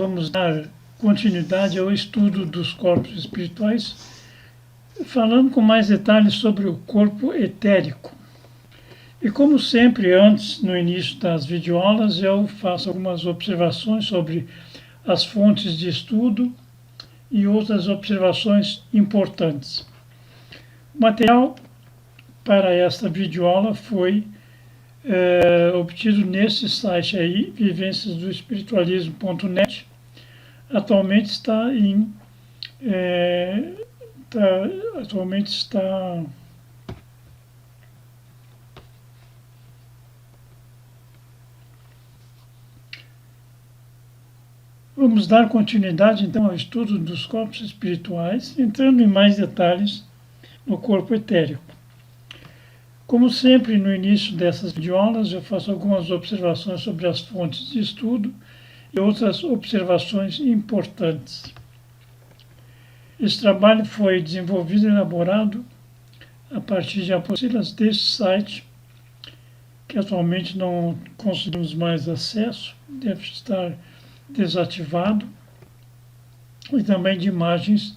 Vamos dar continuidade ao estudo dos corpos espirituais, falando com mais detalhes sobre o corpo etérico. E como sempre, antes, no início das videoaulas, eu faço algumas observações sobre as fontes de estudo e outras observações importantes. O material para esta videoaula foi obtido nesse site aí, vivenciasdoespiritualismo.net. Atualmente está Vamos dar continuidade então ao estudo dos corpos espirituais, entrando em mais detalhes no corpo etérico. Como sempre, no início dessas videoaulas, eu faço algumas observações sobre as fontes de estudo e outras observações importantes. Esse trabalho foi desenvolvido e elaborado a partir de apostilas deste site, que atualmente não conseguimos mais acesso, deve estar desativado, e também de imagens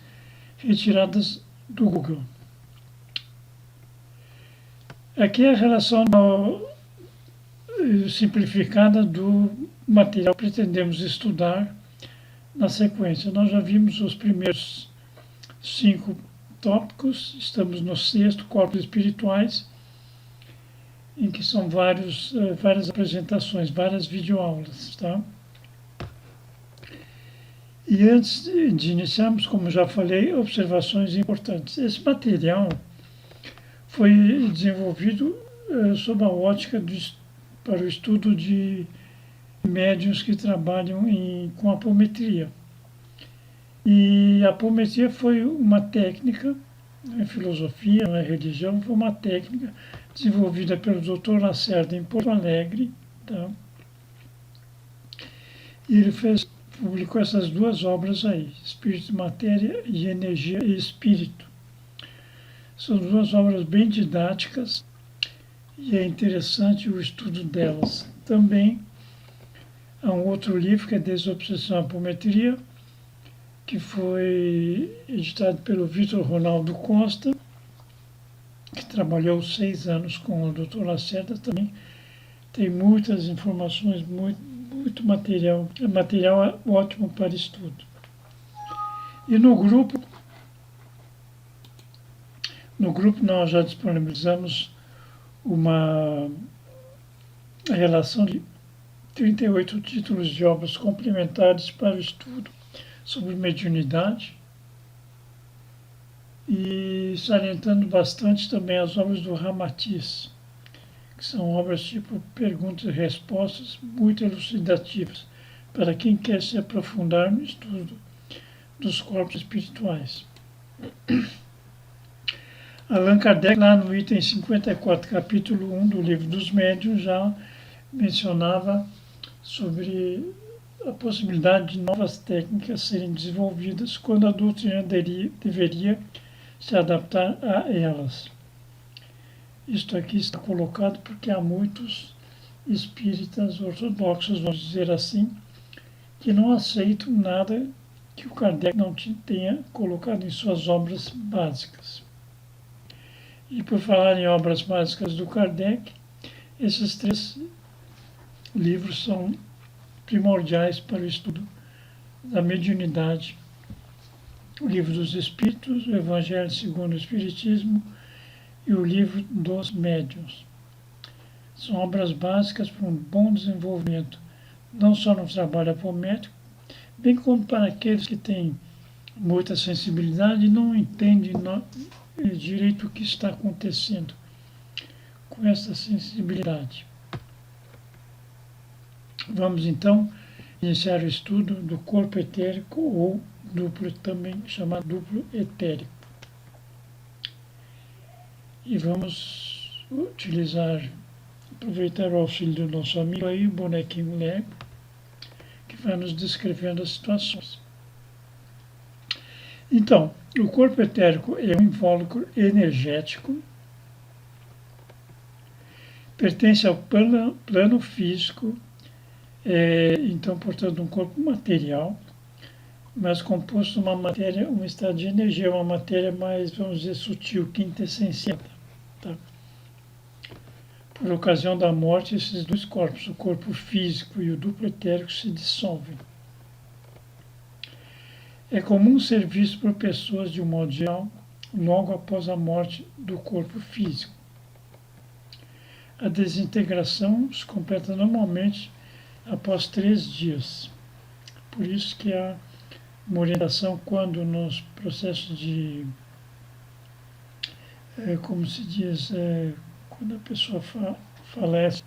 retiradas do Google. Aqui é a relação simplificada do material que pretendemos estudar na sequência. Nós já vimos os primeiros 5 tópicos, estamos no 6º, corpos espirituais, em que são várias apresentações, várias videoaulas, tá? E antes de iniciarmos, como já falei, observações importantes. Esse material foi desenvolvido sob a ótica para o estudo de médiuns que trabalham com apometria. E a apometria foi uma técnica, não é filosofia, não é religião, foi uma técnica desenvolvida pelo Dr. Lacerda em Porto Alegre. Tá? E ele publicou essas 2 obras aí, Espírito e Matéria e Energia e Espírito. São 2 obras bem didáticas e é interessante o estudo delas. Também há um outro livro que é Desobsessão e Apometria, que foi editado pelo Vitor Ronaldo Costa, que trabalhou 6 anos com o Dr. Lacerda. Também tem muitas informações, muito material. É material ótimo para estudo. E no grupo nós já disponibilizamos uma relação de 38 títulos de obras complementares para o estudo sobre mediunidade, e salientando bastante também as obras do Ramatiz, que são obras tipo perguntas e respostas muito elucidativas para quem quer se aprofundar no estudo dos corpos espirituais. Allan Kardec, lá no item 54, capítulo 1 do Livro dos Médiuns, já mencionava sobre a possibilidade de novas técnicas serem desenvolvidas quando a doutrina deveria se adaptar a elas. Isto aqui está colocado porque há muitos espíritas ortodoxos, vamos dizer assim, que não aceitam nada que o Kardec não tenha colocado em suas obras básicas. E por falar em obras básicas do Kardec, esses 3 livros são primordiais para o estudo da mediunidade: o Livro dos Espíritos, o Evangelho segundo o Espiritismo e o Livro dos Médiuns. São obras básicas para um bom desenvolvimento, não só no trabalho apométrico, bem como para aqueles que têm muita sensibilidade e não entendem direito o que está acontecendo com essa sensibilidade. Vamos então iniciar o estudo do corpo etérico, ou duplo, também chamado duplo etérico. E vamos aproveitar o auxílio do nosso amigo aí, o bonequinho Lego, que vai nos descrevendo as situações. Então, o corpo etérico é um invólucro energético, pertence ao plano físico Então, portanto, um corpo material, mas composto de uma matéria, um estado de energia, uma matéria mais, vamos dizer, sutil, quintessenciada. Tá? Por ocasião da morte, esses dois corpos, o corpo físico e o duplo etérico, se dissolvem. É comum ser visto por pessoas, de um modo geral, logo após a morte do corpo físico. A desintegração se completa normalmente após 3 dias. Por isso que há uma orientação quando nos processos de, como se diz, quando a pessoa falece,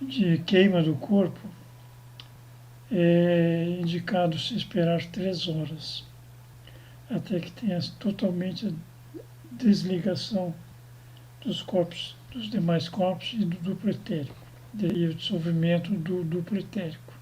de queima do corpo, é indicado se esperar 3 horas, até que tenha totalmente a desligação dos corpos, dos demais corpos e do duplo etérico, e o dissolvimento do duplo etérico.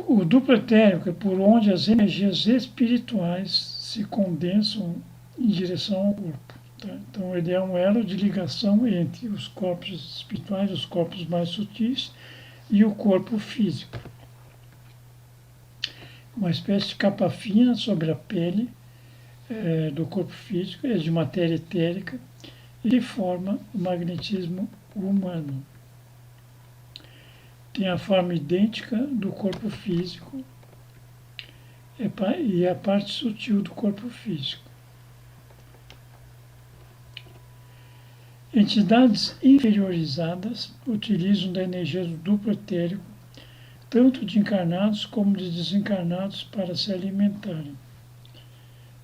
O duplo etérico é por onde as energias espirituais se condensam em direção ao corpo. Tá? Então, ele é um elo de ligação entre os corpos espirituais, os corpos mais sutis, e o corpo físico. Uma espécie de capa fina sobre a pele do corpo físico, é de matéria etérica e forma o magnetismo humano. Tem a forma idêntica do corpo físico e a parte sutil do corpo físico. Entidades inferiorizadas utilizam da energia do duplo etérico, tanto de encarnados como de desencarnados, para se alimentarem.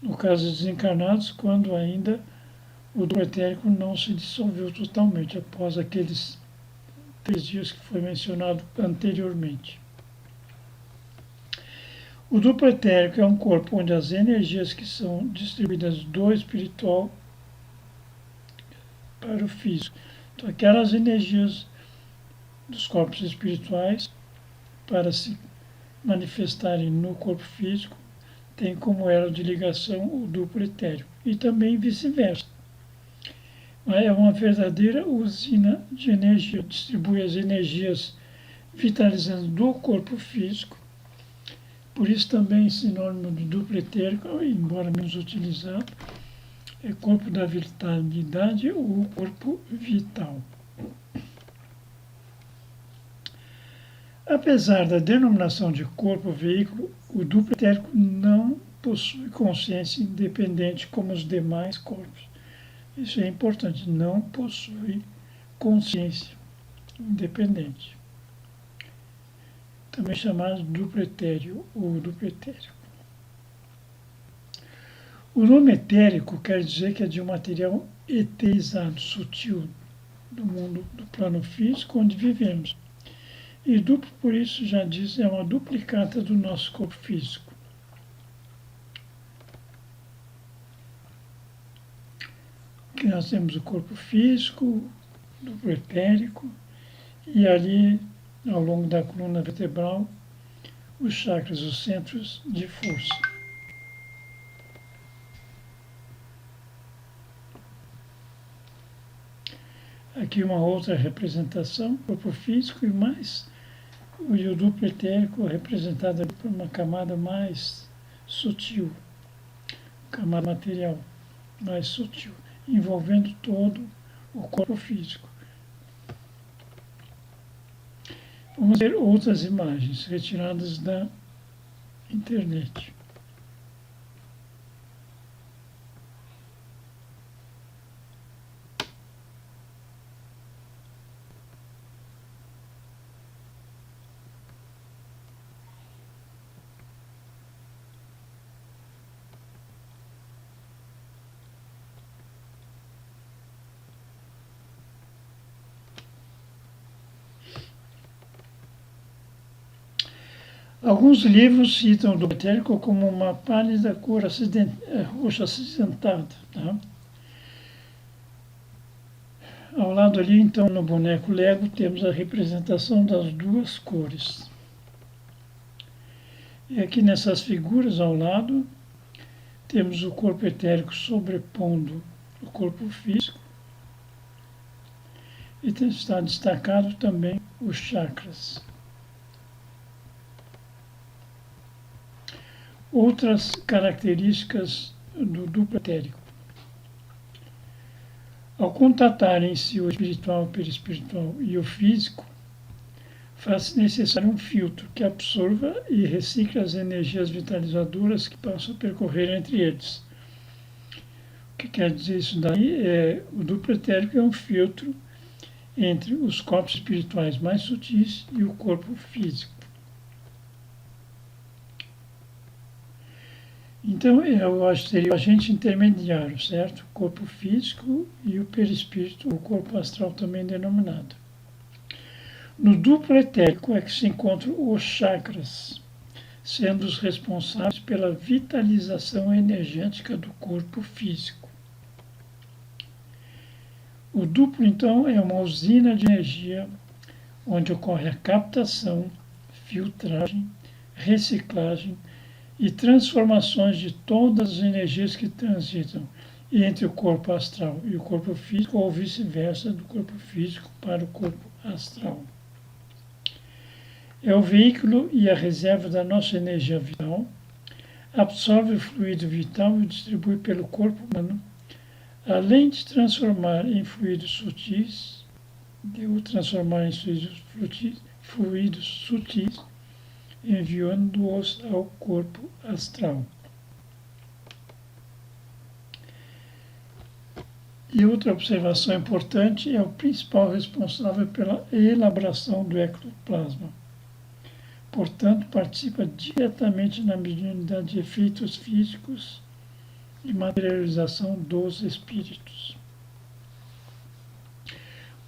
No caso de desencarnados, quando ainda o duplo etérico não se dissolveu totalmente, após aqueles 3 dias que foi mencionado anteriormente. O duplo etérico é um corpo onde as energias que são distribuídas do espiritual para o físico. Então, aquelas energias dos corpos espirituais, para se manifestarem no corpo físico, tem como elo de ligação o duplo etérico. E também vice-versa. É uma verdadeira usina de energia, distribui as energias vitalizantes do corpo físico. Por isso também esse sinônimo de duplo etérico, embora menos utilizado, é corpo da vitalidade ou corpo vital. Apesar da denominação de corpo-veículo, o duplo etérico não possui consciência independente como os demais corpos. Isso é importante, não possui consciência independente. Também chamado duplo etéreo ou duplo etérico. O nome etérico quer dizer que é de um material eterizado, sutil, do mundo, do plano físico onde vivemos. E duplo, por isso, já diz, é uma duplicata do nosso corpo físico. Que nós temos o corpo físico, duplo etérico, e ali, ao longo da coluna vertebral, os chakras, os centros de força. Aqui uma outra representação, corpo físico e mais o duplo etérico representado por uma camada mais sutil, camada material mais sutil, envolvendo todo o corpo físico. Vamos ver outras imagens retiradas da internet. Alguns livros citam o duplo etérico como uma pálida cor roxa acinzentada. Tá? Ao lado ali, então, no boneco Lego, temos a representação das duas cores. E aqui nessas figuras ao lado, temos o corpo etérico sobrepondo o corpo físico. e está destacado também os chakras. Outras características do duplo etérico. Ao contatar em si o espiritual, o perispiritual e o físico, faz-se necessário um filtro que absorva e recicle as energias vitalizadoras que possam percorrer entre eles. O que quer dizer isso daí? O duplo etérico é um filtro entre os corpos espirituais mais sutis e o corpo físico. Então, eu acho que seria o agente intermediário, certo? O corpo físico e o perispírito, o corpo astral também denominado. No duplo etérico é que se encontram os chakras, sendo os responsáveis pela vitalização energética do corpo físico. O duplo, então, é uma usina de energia onde ocorre a captação, filtragem, reciclagem e transformações de todas as energias que transitam entre o corpo astral e o corpo físico, ou vice-versa, do corpo físico para o corpo astral. É o veículo e a reserva da nossa energia vital, absorve o fluido vital e distribui pelo corpo humano, além de transformar em fluidos sutis, enviando-os ao corpo astral. E outra observação importante é o principal responsável pela elaboração do ectoplasma. Portanto, participa diretamente na mediunidade de efeitos físicos e materialização dos espíritos.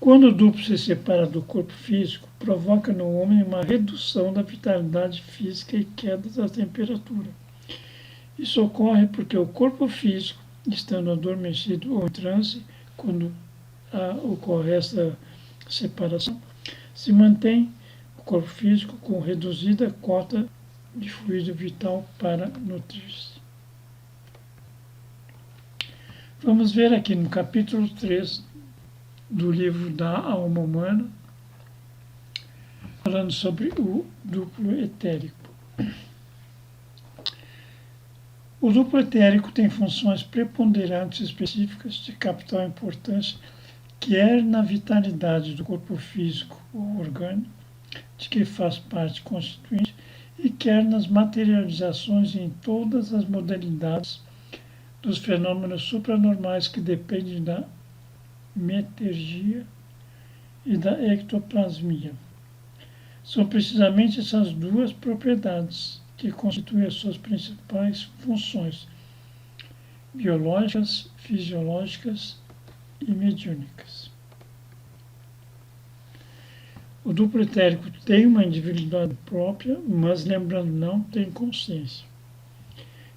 Quando o duplo se separa do corpo físico, provoca no homem uma redução da vitalidade física e queda da temperatura. Isso ocorre porque o corpo físico, estando adormecido ou em transe, quando ocorre essa separação, se mantém o corpo físico com reduzida cota de fluido vital para nutrir-se. Vamos ver aqui no capítulo 3 do livro da Alma Humana, falando sobre o duplo etérico. O duplo etérico tem funções preponderantes específicas de capital importância, quer na vitalidade do corpo físico ou orgânico, de que faz parte constituinte, e quer nas materializações em todas as modalidades dos fenômenos supranormais que dependem da metergia e da ectoplasmia. São precisamente essas duas propriedades que constituem as suas principais funções biológicas, fisiológicas e mediúnicas. O duplo etérico tem uma individualidade própria, mas, lembrando, não tem consciência.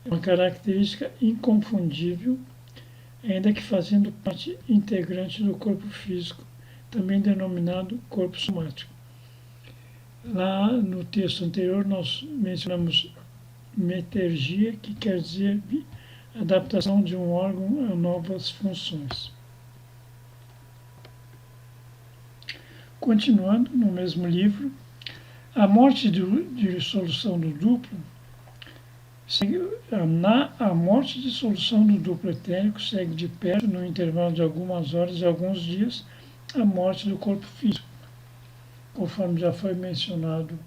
É uma característica inconfundível, ainda que fazendo parte integrante do corpo físico, também denominado corpo somático. Lá no texto anterior nós mencionamos metergia, que quer dizer adaptação de um órgão a novas funções. Continuando no mesmo livro, a morte de dissolução do duplo, a morte de dissolução do duplo etérico segue de perto, no intervalo de algumas horas e alguns dias, a morte do corpo físico, conforme já foi mencionado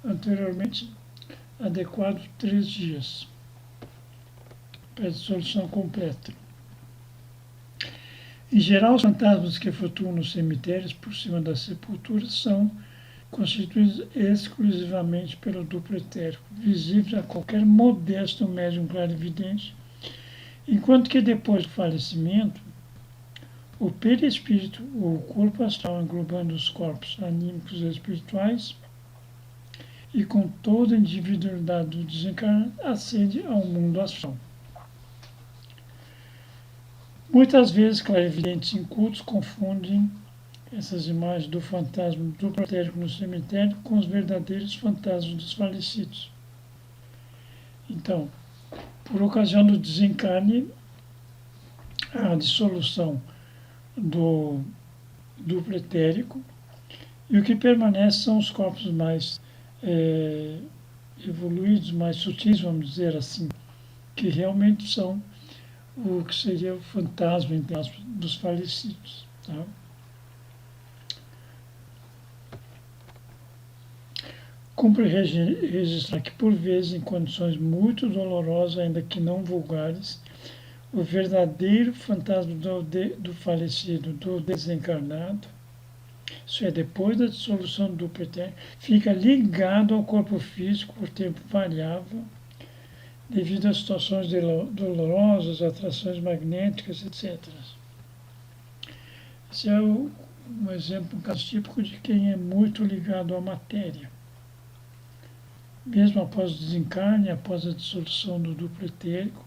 anteriormente, adequado 3 dias para a dissolução completa. Em geral, os fantasmas que flutuam nos cemitérios por cima das sepulturas são constituídos exclusivamente pelo duplo etérico, visíveis a qualquer modesto médium clarividente, enquanto que depois do falecimento, o perispírito, ou o corpo astral englobando os corpos anímicos e espirituais, e com toda a individualidade do desencarnado, ascende ao mundo astral. Muitas vezes, clarividentes incultos confundem essas imagens do fantasma do duplo etérico no cemitério com os verdadeiros fantasmas dos falecidos. Então, por ocasião do desencarne, a dissolução do duplo etérico, e o que permanece são os corpos mais evoluídos, mais sutis, vamos dizer assim, que realmente são o que seria o fantasma, entre aspas, dos falecidos. Tá? Cumpre registrar que, por vezes, em condições muito dolorosas, ainda que não vulgares, o verdadeiro fantasma do falecido, do desencarnado, isso é, depois da dissolução do duplo etérico, fica ligado ao corpo físico por tempo variável, devido a situações dolorosas, atrações magnéticas, etc. Esse é um exemplo, um caso típico de quem é muito ligado à matéria. Mesmo após o desencarne, após a dissolução do duplo etérico,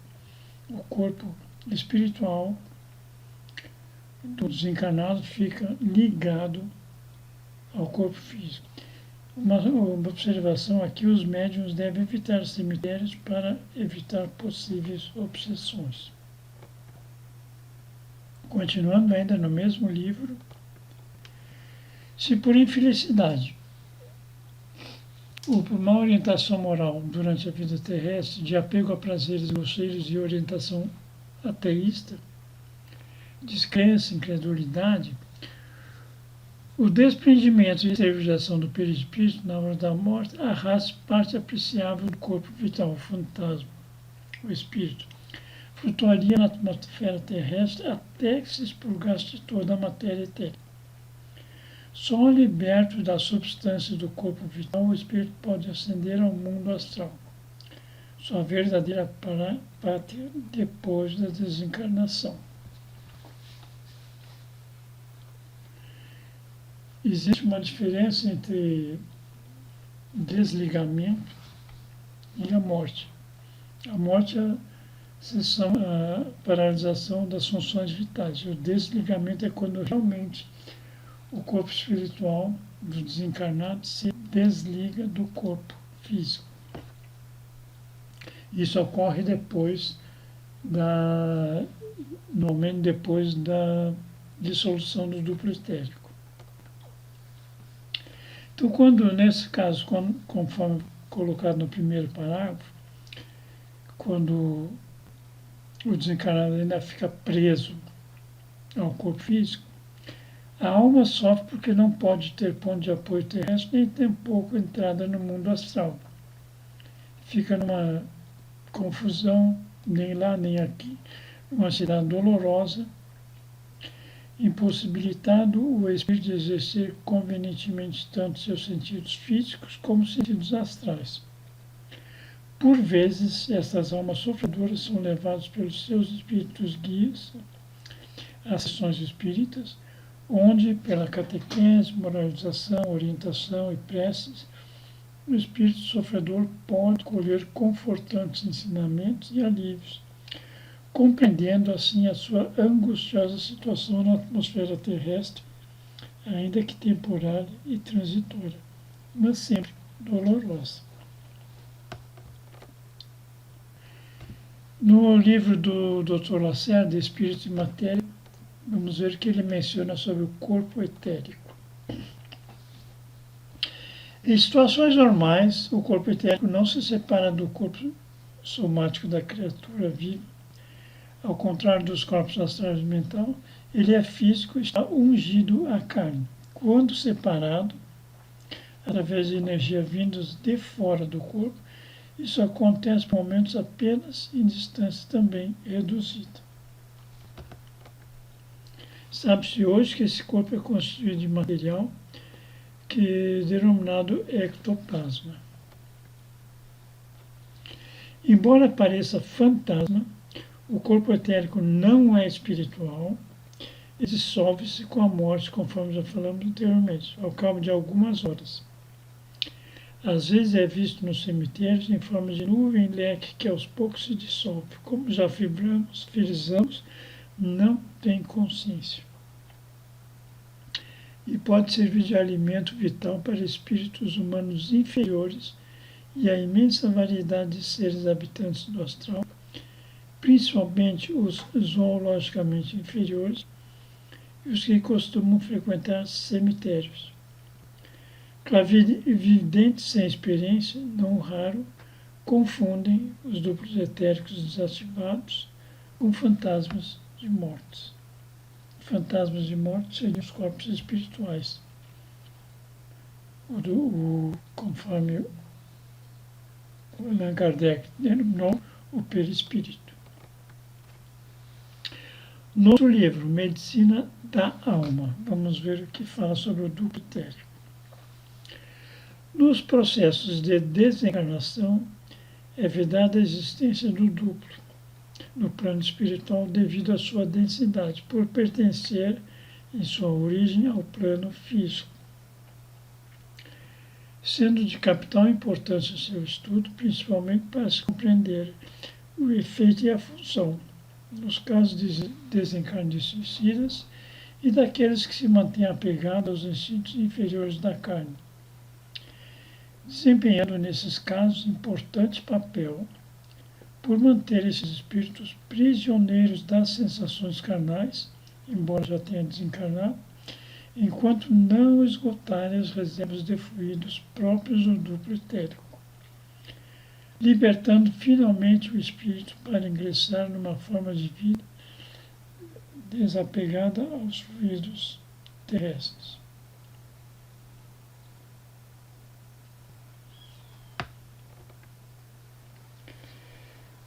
o corpo espiritual do desencarnado fica ligado ao corpo físico. Uma observação aqui: os médiuns devem evitar cemitérios para evitar possíveis obsessões. Continuando ainda no mesmo livro, se por infelicidade ou por má orientação moral durante a vida terrestre, de apego a prazeres grosseiros e orientação ateísta, descrença, incredulidade, o desprendimento e exteriorização do perispírito na hora da morte arrasta parte apreciável do corpo vital, o fantasma, o espírito. Flutuaria na atmosfera terrestre até que se expurgasse de toda a matéria etérica. Só liberto da substância do corpo vital, o espírito pode ascender ao mundo astral, sua verdadeira pátria depois da desencarnação. Existe uma diferença entre desligamento e a morte. A morte é a paralisação das funções vitais. O desligamento é quando realmente o corpo espiritual do desencarnado se desliga do corpo físico. Isso ocorre normalmente depois da dissolução do duplo etérico. Então, nesse caso, conforme colocado no primeiro parágrafo, quando o desencarnado ainda fica preso ao corpo físico, a alma sofre porque não pode ter ponto de apoio terrestre, nem tampouco entrada no mundo astral. Fica numa confusão, nem lá nem aqui, numa cidade dolorosa, impossibilitado o espírito de exercer convenientemente tanto seus sentidos físicos como sentidos astrais. Por vezes, essas almas sofredoras são levadas pelos seus espíritos guias às sessões espíritas, onde, pela catequese, moralização, orientação e preces, o espírito sofredor pode colher confortantes ensinamentos e alívios, compreendendo assim a sua angustiosa situação na atmosfera terrestre, ainda que temporária e transitória, mas sempre dolorosa. No livro do Dr. Lacerda, Espírito e Matéria, vamos ver que ele menciona sobre o corpo etérico. Em situações normais, o corpo etérico não se separa do corpo somático da criatura viva. Ao contrário dos corpos astrais e mental, ele é físico e está ungido à carne. Quando separado, através de energia vindas de fora do corpo, isso acontece por momentos apenas em distância também reduzida. Sabe-se hoje que esse corpo é constituído de material que é denominado ectoplasma. Embora pareça fantasma, o corpo etérico não é espiritual e dissolve-se com a morte, conforme já falamos anteriormente, ao cabo de algumas horas. Às vezes é visto nos cemitérios em forma de nuvem leque que aos poucos se dissolve. Como já frisamos, não tem consciência. E pode servir de alimento vital para espíritos humanos inferiores e a imensa variedade de seres habitantes do astral, principalmente os zoologicamente inferiores, e os que costumam frequentar cemitérios. Clarividentes sem experiência, não raro, confundem os duplos etéricos desativados com fantasmas de mortes. Fantasmas de morte seriam os corpos espirituais, conforme Allan Kardec denominou o perispírito. No outro livro, Medicina da Alma, vamos ver o que fala sobre o duplo etérico. Nos processos de desencarnação, é vedada a existência do duplo no plano espiritual devido à sua densidade, por pertencer em sua origem ao plano físico. Sendo de capital importância seu estudo, principalmente para se compreender o efeito e a função, nos casos de desencarnecidas e daqueles que se mantêm apegados aos instintos inferiores da carne, desempenhando nesses casos importante papel por manter esses espíritos prisioneiros das sensações carnais, embora já tenham desencarnado, enquanto não esgotarem as reservas de fluidos próprios do duplo etérico, libertando finalmente o espírito para ingressar numa forma de vida desapegada aos fluidos terrestres.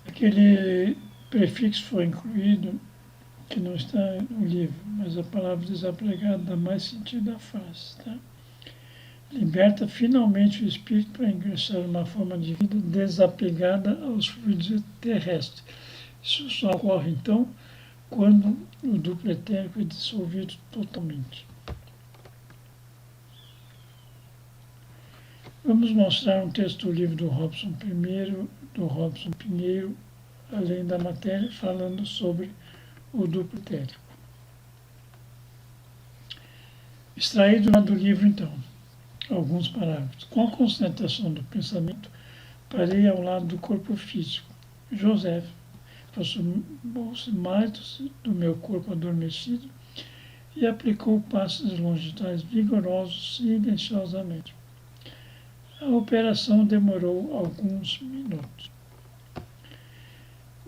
Aquele prefixo foi incluído, que não está no livro, mas a palavra desapegada dá mais sentido à frase. Tá? Liberta finalmente o espírito para ingressar numa forma de vida desapegada aos fluidos terrestres. Isso só ocorre, então, quando o duplo etérico é dissolvido totalmente. Vamos mostrar um texto do livro do Robson Pinheiro, Além da Matéria, falando sobre o duplo etérico. Extraído lá do livro, então, alguns parágrafos. Com a concentração do pensamento, parei ao lado do corpo físico. José aproximou-se mais do meu corpo adormecido e aplicou passos longitudinais vigorosos silenciosamente. A operação demorou alguns minutos.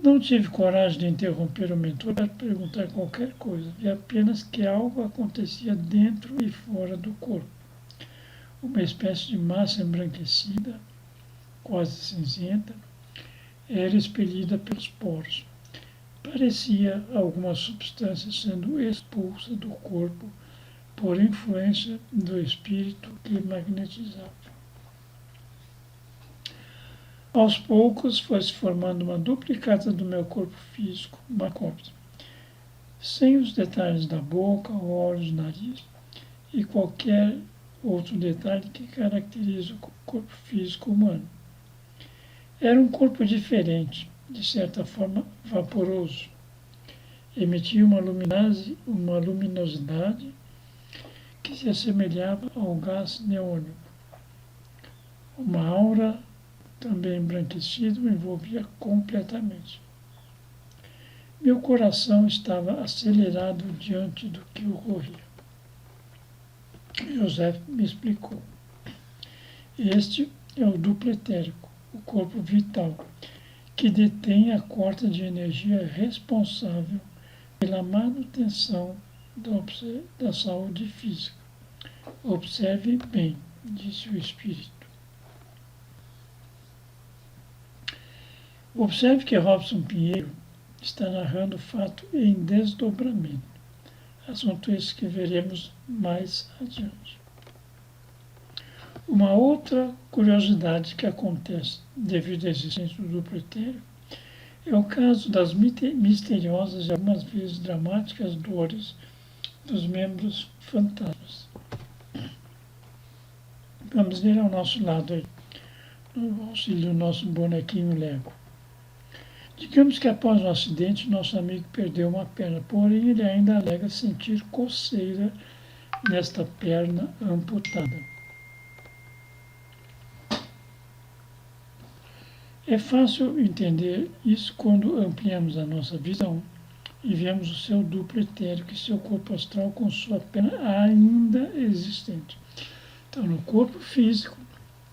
Não tive coragem de interromper o mentor para perguntar qualquer coisa, vi apenas que algo acontecia dentro e fora do corpo. Uma espécie de massa embranquecida, quase cinzenta, era expelida pelos poros. Parecia alguma substância sendo expulsa do corpo por influência do espírito que magnetizava. Aos poucos foi se formando uma duplicata do meu corpo físico, uma cópia, sem os detalhes da boca, olhos, nariz e qualquer outro detalhe que caracteriza o corpo físico humano. Era um corpo diferente, de certa forma vaporoso. Emitia uma luminosidade que se assemelhava ao gás neônico. Uma aura também embranquecido, me envolvia completamente. Meu coração estava acelerado diante do que ocorria. José me explicou. Este é o duplo etérico, o corpo vital, que detém a corda de energia responsável pela manutenção da saúde física. Observe bem, disse o espírito. Observe que Robson Pinheiro está narrando o fato em desdobramento. Assunto esse que veremos mais adiante. Uma outra curiosidade que acontece devido à existência do duplo etérico é o caso das misteriosas e algumas vezes dramáticas dores dos membros fantasmas. Vamos ver ao nosso lado aí, no auxílio do nosso bonequinho Lego. Digamos que após o acidente, nosso amigo perdeu uma perna, porém ele ainda alega sentir coceira nesta perna amputada. É fácil entender isso quando ampliamos a nossa visão e vemos o seu duplo etérico e seu corpo astral com sua perna ainda existente. Então, no corpo físico,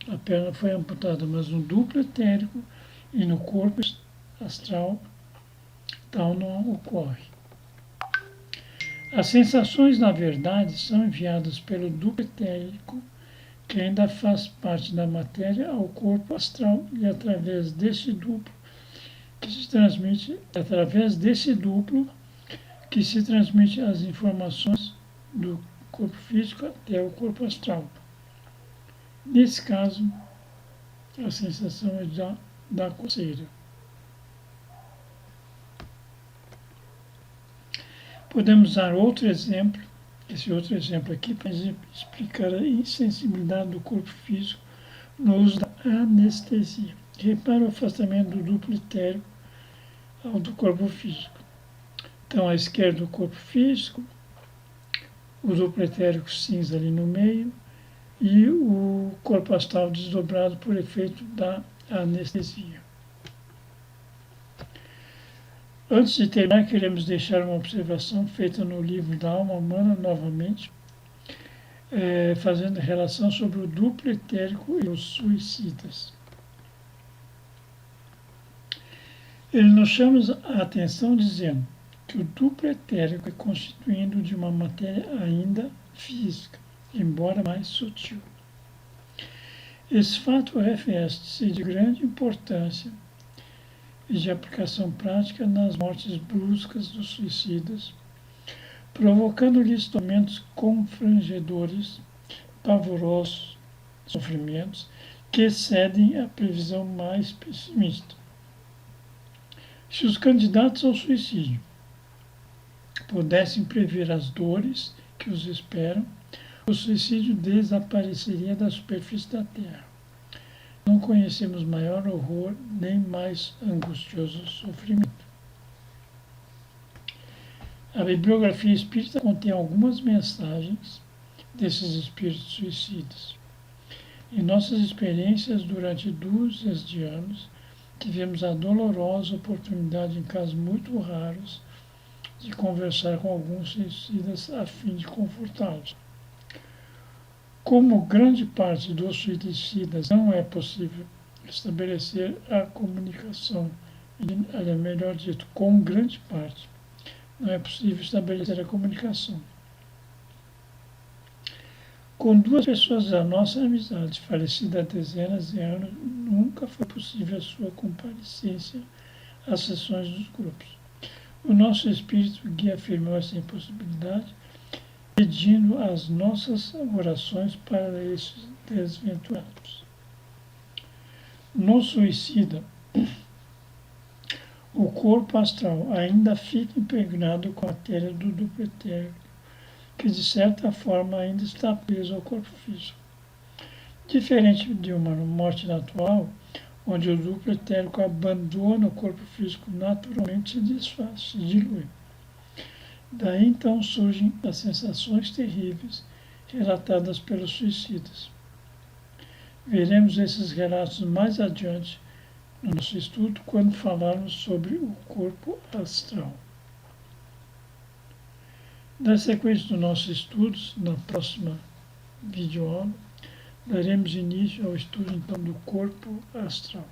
a perna foi amputada, mas no duplo etérico e no corpo astral, tal não ocorre. As sensações, na verdade, são enviadas pelo duplo etérico, que ainda faz parte da matéria, ao corpo astral e através desse duplo que se transmite as informações do corpo físico até o corpo astral. Nesse caso, a sensação é da coceira. Podemos usar outro exemplo, esse outro exemplo aqui, para explicar a insensibilidade do corpo físico no uso da anestesia. Repare o afastamento do duplo etérico ao do corpo físico. Então, à esquerda do corpo físico, o duplo etérico cinza ali no meio e o corpo astral desdobrado por efeito da anestesia. Antes de terminar, queremos deixar uma observação feita no livro da Alma Humana, novamente, fazendo relação sobre o duplo etérico e os suicidas. Ele nos chama a atenção dizendo que o duplo etérico é constituído de uma matéria ainda física, embora mais sutil. Esse fato reveste-se de grande importância e de aplicação prática nas mortes bruscas dos suicidas, provocando-lhes tormentos confrangedores, pavorosos sofrimentos que excedem a previsão mais pessimista. Se os candidatos ao suicídio pudessem prever as dores que os esperam, o suicídio desapareceria da superfície da Terra. Não conhecemos maior horror nem mais angustioso sofrimento. A bibliografia espírita contém algumas mensagens desses espíritos suicidas. Em nossas experiências durante dúzias de anos, tivemos a dolorosa oportunidade, em casos muito raros, de conversar com alguns suicidas a fim de confortá-los. Como grande parte dos suicidas não é possível estabelecer a comunicação, melhor dito, com grande parte, não é possível estabelecer a comunicação. Com duas pessoas da nossa amizade, falecida há dezenas de anos, nunca foi possível a sua comparecência às sessões dos grupos. O nosso espírito guia afirmou essa impossibilidade, pedindo as nossas orações para esses desventurados. No suicida, o corpo astral ainda fica impregnado com a matéria do duplo etérico, que de certa forma ainda está preso ao corpo físico. Diferente de uma morte natural, onde o duplo etérico abandona o corpo físico, naturalmente se desfaz, se dilui. Daí então surgem as sensações terríveis relatadas pelos suicidas. Veremos esses relatos mais adiante no nosso estudo, quando falarmos sobre o corpo astral. Na sequência dos nossos estudos, na próxima videoaula, daremos início ao estudo então do corpo astral.